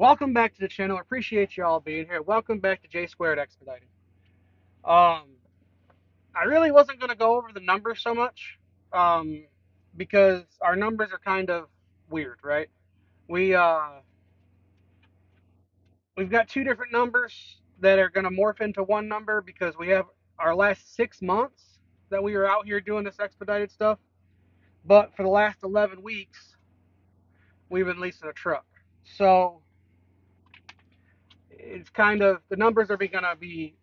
Welcome back to the channel. Appreciate you all being here. Welcome back to J Squared Expedited. Um, I really wasn't going to go over the numbers so much, um, because our numbers are kind of weird, right? We we've got two different numbers that are going to morph into one number because we have our last 6 months that we were out here doing this expedited stuff, but for the last 11 weeks we've been leasing a truck. So it's kind of the numbers are going to be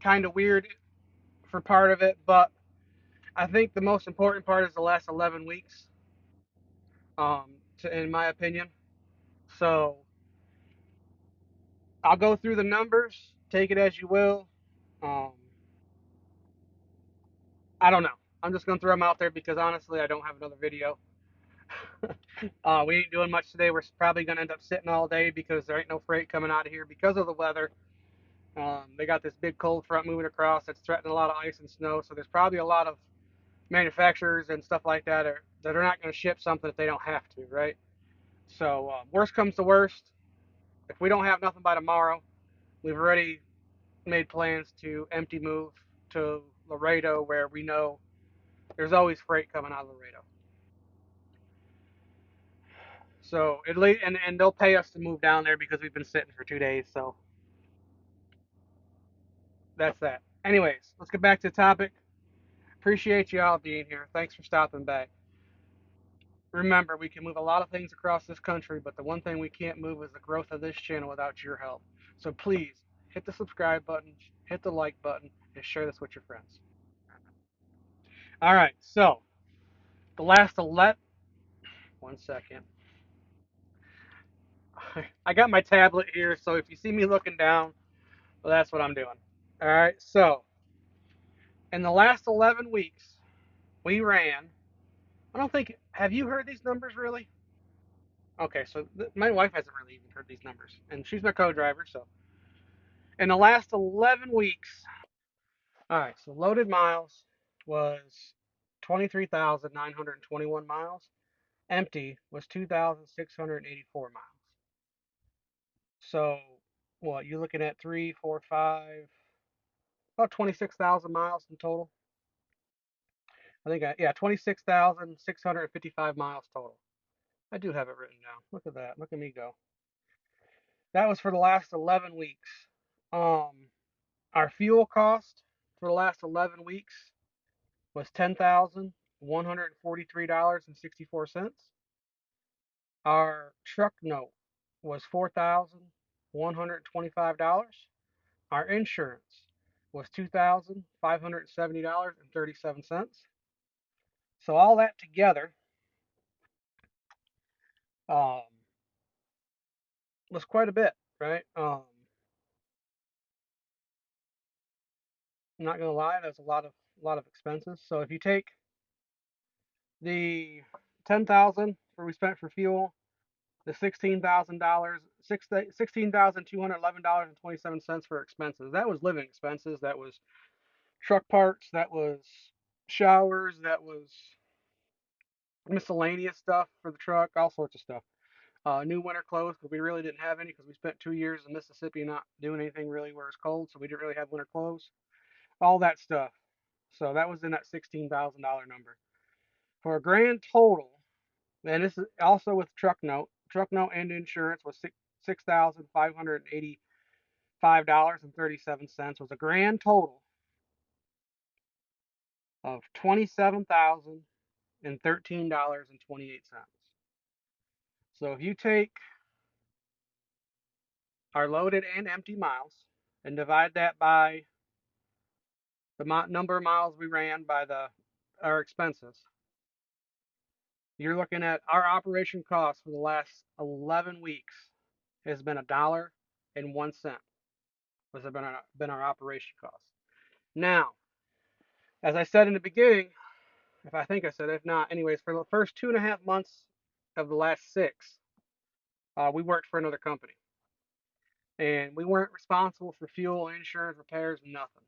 kind of weird for part of it, but I think the most important part is the last 11 weeks, in my opinion. So I'll go through the numbers, take it as you will. Um, I don't know. I'm just going to throw them out there because honestly, I don't have another video. We ain't doing much today. We're probably going to end up sitting all day because there ain't no freight coming out of here because of the weather. They got this big cold front moving across that's threatening a lot of ice and snow. So there's probably a lot of manufacturers and stuff like that are not going to ship something if they don't have to, right? So worst comes to worst, if we don't have nothing by tomorrow, we've already made plans to empty move to Laredo, where we know there's always freight coming out of Laredo. So and they'll pay us to move down there because we've been sitting for 2 days. So that's that. Anyways, let's get back to the topic. Appreciate you all being here. Thanks for stopping by. Remember, we can move a lot of things across this country, but the one thing we can't move is the growth of this channel without your help. So please hit the subscribe button, hit the like button, and share this with your friends. All right, so the last 11. One second. I got my tablet here, so if you see me looking down, well, that's what I'm doing. All right, so in the last 11 weeks, we ran. I don't think. Have you heard these numbers really? Okay, so my wife hasn't really even heard these numbers, and she's my co-driver. So in the last 11 weeks, all right, so loaded miles was 23,921 miles. Empty was 2,684 miles. So what you looking at? Three, four, five, about 26,000 miles in total. Yeah, 26,655 miles total. I do have it written down. Look at that. Look at me go. That was for the last 11 weeks. Our fuel cost for the last 11 weeks was $10,143.64. Our truck note was $4,125. Our insurance was $2,570.37. So all that together um, was quite a bit, right? I'm not gonna lie, that's a lot of expenses. So if you take the 10,000 for we spent for fuel, the $16,000, $16,211.27 for expenses. That was living expenses. That was truck parts. That was showers. That was miscellaneous stuff for the truck. All sorts of stuff. New winter clothes because we really didn't have any because we spent 2 years in Mississippi not doing anything really where it's cold, so we didn't really have winter clothes. All that stuff. So that was in that $16,000 number for a grand total. And this is also with truck note. Truck note and insurance was $6,585.37. Was a grand total of $27,013.28. So if you take our loaded and empty miles and divide that by the number of miles we ran by our expenses, you're looking at our operation cost for the last 11 weeks has been $1.01. Was been our operation cost. Now, as I said in the beginning, if I think I said it, if not, anyways, for the first 2.5 months of the last six, we worked for another company, and we weren't responsible for fuel, insurance, repairs, nothing.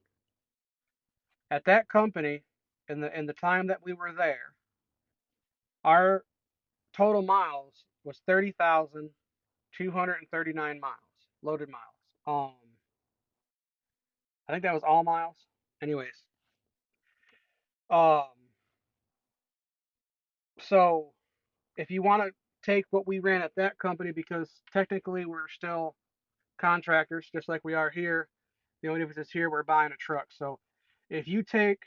At that company, in the time that we were there, our total miles was 30,000 239 miles, loaded miles. I think that was all miles. Anyways, um, so if you want to take what we ran at that company, because technically we're still contractors, just like we are here. The only difference is here we're buying a truck. So if you take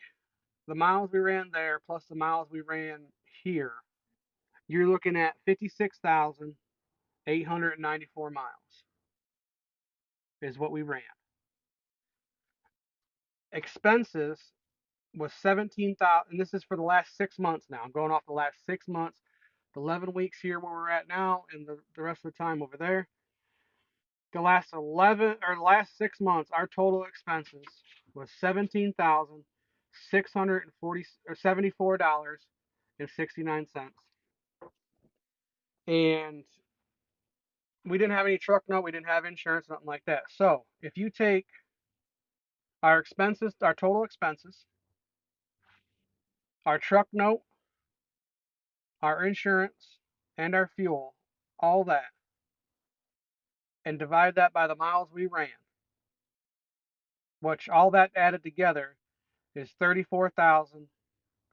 the miles we ran there plus the miles we ran here, you're looking at 56,894 miles is what we ran. Expenses was 17,000, and this is for the last 6 months now. I'm going off the last 6 months, the 11 weeks here where we're at now, and the rest of the time over there. The last 11 or the last 6 months, our total expenses was 17,640 or $74.69, and we didn't have any truck note, we didn't have insurance, nothing like that. So if you take our expenses, our total expenses, our truck note, our insurance, and our fuel, all that, and divide that by the miles we ran, which all that added together is 34,000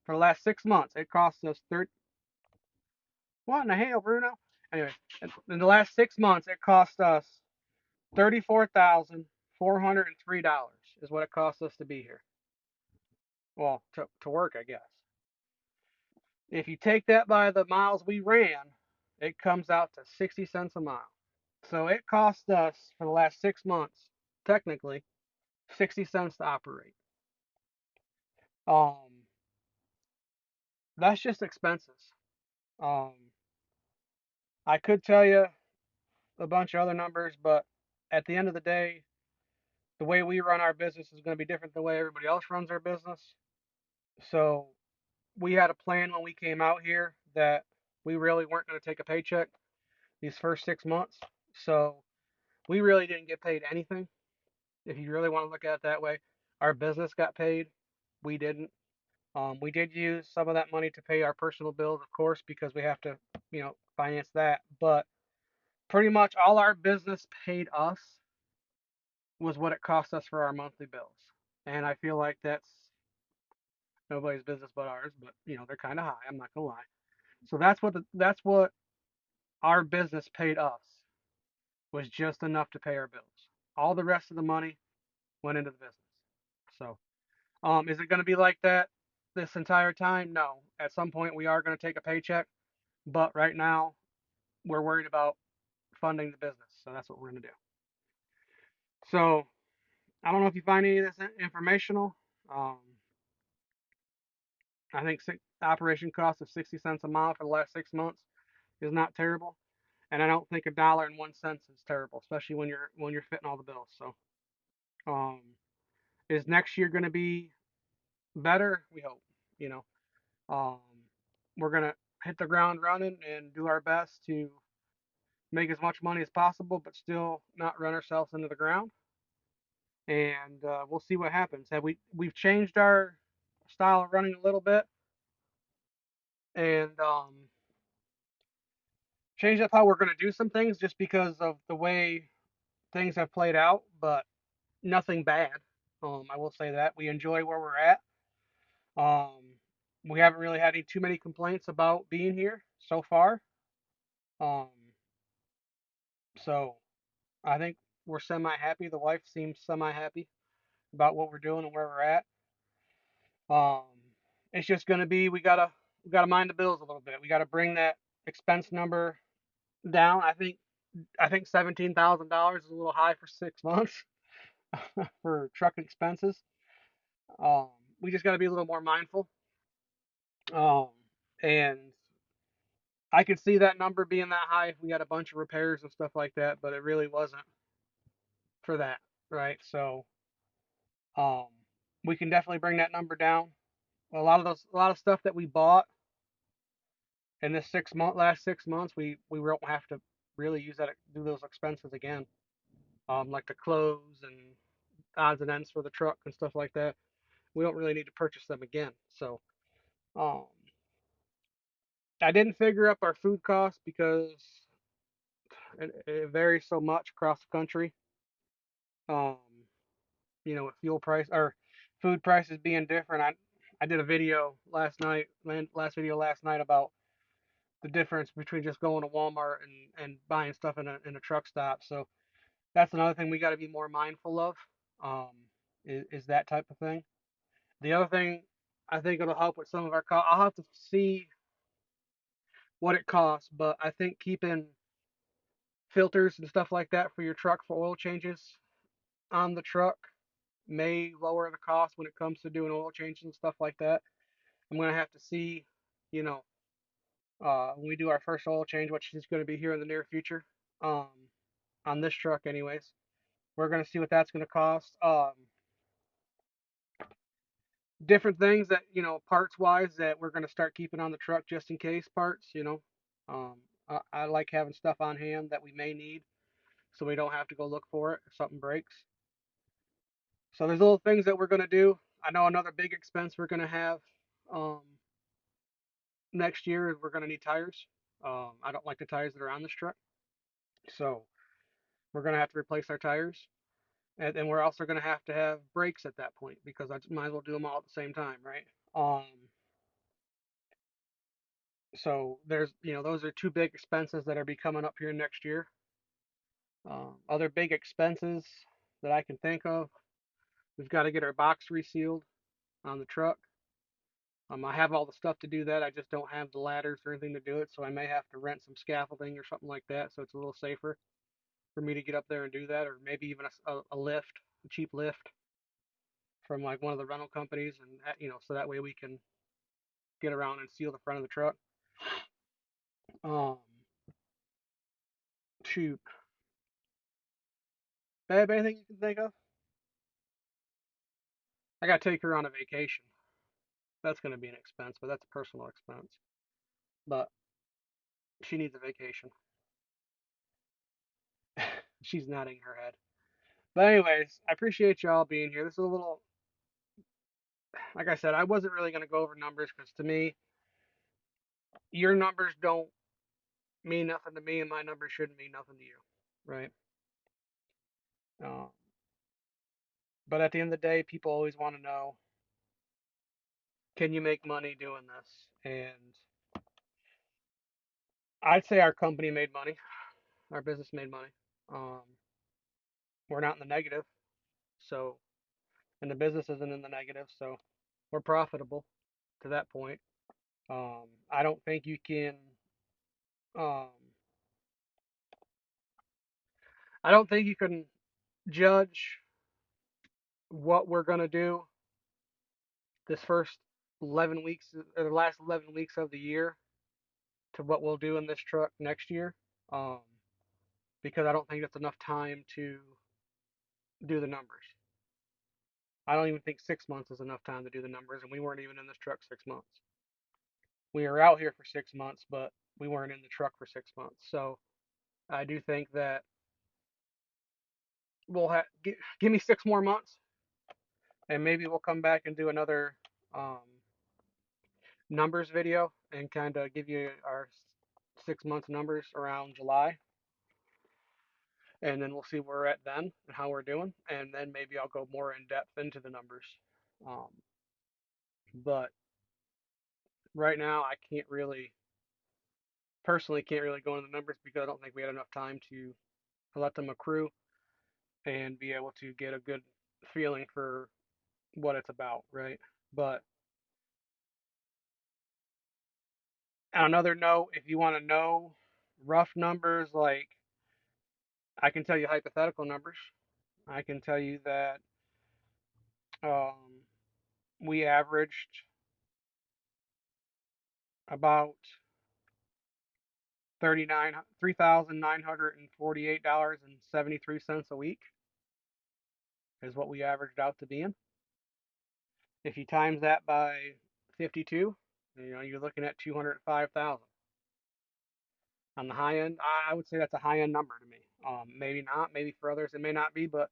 for the last 6 months. It cost us 30. What in the hell, Bruno? Anyway, in the last 6 months, it cost us $34,403 is what it cost us to be here. Well, to work, I guess. If you take that by the miles we ran, it comes out to 60 cents a mile. So it cost us for the last 6 months, technically, 60 cents to operate. Um, that's just expenses. Um, I could tell you a bunch of other numbers, but at the end of the day, the way we run our business is going to be different than the way everybody else runs their business. So we had a plan when we came out here that we really weren't going to take a paycheck these first 6 months. So we really didn't get paid anything. If you really want to look at it that way, our business got paid. We didn't. We did use some of that money to pay our personal bills, of course, because we have to, finance that. But pretty much all our business paid us was what it cost us for our monthly bills. And I feel like that's nobody's business but ours, but they're kind of high. I'm not gonna lie. So that's what our business paid us was just enough to pay our bills. All the rest of the money went into the business. So, is it going to be like that this entire time? No. At some point, we are going to take a paycheck, but right now, we're worried about funding the business. So that's what we're going to do. So I don't know if you find any of this informational. Um, I think operation cost of 60 cents a mile for the last 6 months is not terrible, and I don't think $1.01 is terrible, especially when you're fitting all the bills. So, um, is next year going to be better? We hope. You know, um, we're gonna hit the ground running and do our best to make as much money as possible, but still not run ourselves into the ground. And we'll see what happens. Have we've changed our style of running a little bit and changed up how we're going to do some things just because of the way things have played out, but nothing bad. I will say that we enjoy where we're at. Um, we haven't really had too many complaints about being here so far. Um, so I think we're semi happy. The wife seems semi happy about what we're doing and where we're at. Um, it's just gonna be we gotta mind the bills a little bit. We gotta bring that expense number down. I think $17,000 is a little high for 6 months for truck expenses. Um, we just gotta be a little more mindful. Um, and I could see that number being that high if we had a bunch of repairs and stuff like that, but it really wasn't for that, right? So um, we can definitely bring that number down. A lot of stuff that we bought in this last 6 months, we won't have to really do those expenses again. Like the clothes and odds and ends for the truck and stuff like that. We don't really need to purchase them again. So um, I didn't figure up our food costs because It varies so much across the country. Um, with fuel price or food prices being different. I did a video last night, last video last night about the difference between just going to Walmart and buying stuff in a truck stop. So that's another thing we got to be more mindful of. Um, is that type of thing. The other thing I think it'll help with some of our costs. I'll have to see what it costs, but I think keeping filters and stuff like that for your truck for oil changes on the truck may lower the cost when it comes to doing oil changes and stuff like that. I'm gonna have to see, you know, when we do our first oil change, which is going to be here in the near future, um, on this truck, anyways. We're gonna see what that's gonna cost. Different things that parts wise that we're gonna start keeping on the truck just in case parts. Um, I like having stuff on hand that we may need, so we don't have to go look for it if something breaks. So there's little things that we're gonna do. I know another big expense we're gonna have um, next year is we're gonna need tires. I don't like the tires that are on this truck, so we're gonna have to replace our tires, and we're also gonna have to have brakes at that point because I might as well do them all at the same time, right? Um, so there's those are two big expenses that are be coming up here next year. Other big expenses that I can think of, we've got to get our box resealed on the truck. I have all the stuff to do that. I just don't have the ladders or anything to do it, so I may have to rent some scaffolding or something like that, so it's a little safer for me to get up there and do that, or maybe even a lift, a cheap lift from like one of the rental companies, and so that way we can get around and seal the front of the truck. Um, Shoot, babe, anything you can think of? I gotta take her on a vacation. That's gonna be an expense, but that's a personal expense. But she needs a vacation. She's nodding her head. But anyways, I appreciate y'all being here. This is a little, like I said, I wasn't really gonna go over numbers because to me, your numbers don't mean nothing to me, and my numbers shouldn't mean nothing to you, right? Uh, but at the end of the day, people always want to know, can you make money doing this? And I'd say our company made money, our business made money. Um, we're not in the negative, so and the business isn't in the negative, so we're profitable to that point. I don't think you can. Um, I don't think you can judge what we're gonna do this first 11 weeks or the last 11 weeks of the year to what we'll do in this truck next year, um, because I don't think that's enough time to do the numbers. I don't even think 6 months is enough time to do the numbers, and we weren't even in this truck 6 months. We were out here for 6 months, but we weren't in the truck for 6 months. So I do think that we'll give me 6 more months, and maybe we'll come back and do another um, numbers video and kind of give you our 6 months numbers around July, and then we'll see where we're at then and how we're doing, and then maybe I'll go more in depth into the numbers. Um, but right now, I can't really personally can't really go into the numbers because I don't think we had enough time to let them accrue and be able to get a good feeling for what it's about, right? But on another note, if you want to know rough numbers, like I can tell you hypothetical numbers. I can tell you that um, we averaged about 3,948.73 a week is what we averaged out to be in. If you times that by 52, you're looking at 205,000 on the high end. I would say that's a high end number to me. Maybe not. Maybe for others it may not be. But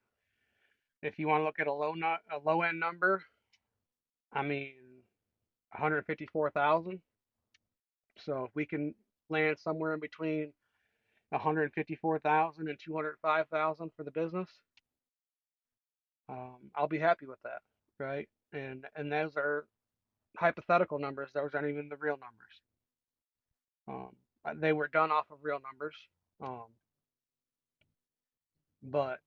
if you want to look at a low end number, I mean 154,000. So if we can land somewhere in between 154,000 and 205,000 for the business, I'll be happy with that, right? And those are hypothetical numbers. Those aren't even the real numbers. They were done off of real numbers, um, but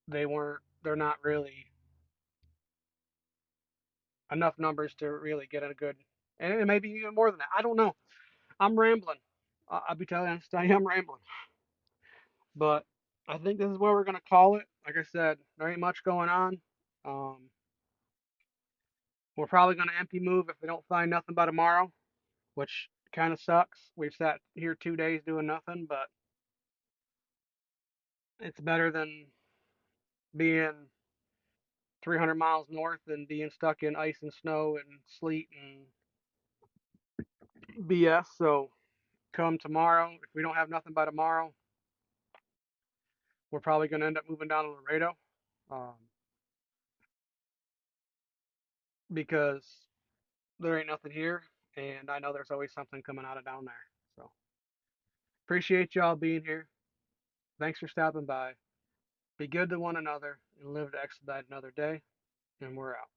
they weren't. They're not really enough numbers to really get a good. And it may be even more than that. I don't know. I'm rambling. I'll be telling you, honest, I am rambling. But I think this is where we're gonna call it. Like I said, there ain't much going on. Um, we're probably gonna empty move if we don't find nothing by tomorrow, which kind of sucks. We've sat here 2 days doing nothing, but it's better than being 300 miles north and being stuck in ice and snow and sleet and BS. So come tomorrow, if we don't have nothing by tomorrow, we're probably gonna end up moving down to Laredo, um, because there ain't nothing here, and I know there's always something coming out of down there. So appreciate y'all being here. Thanks for stopping by. Be good to one another and live to expedite another day. And we're out.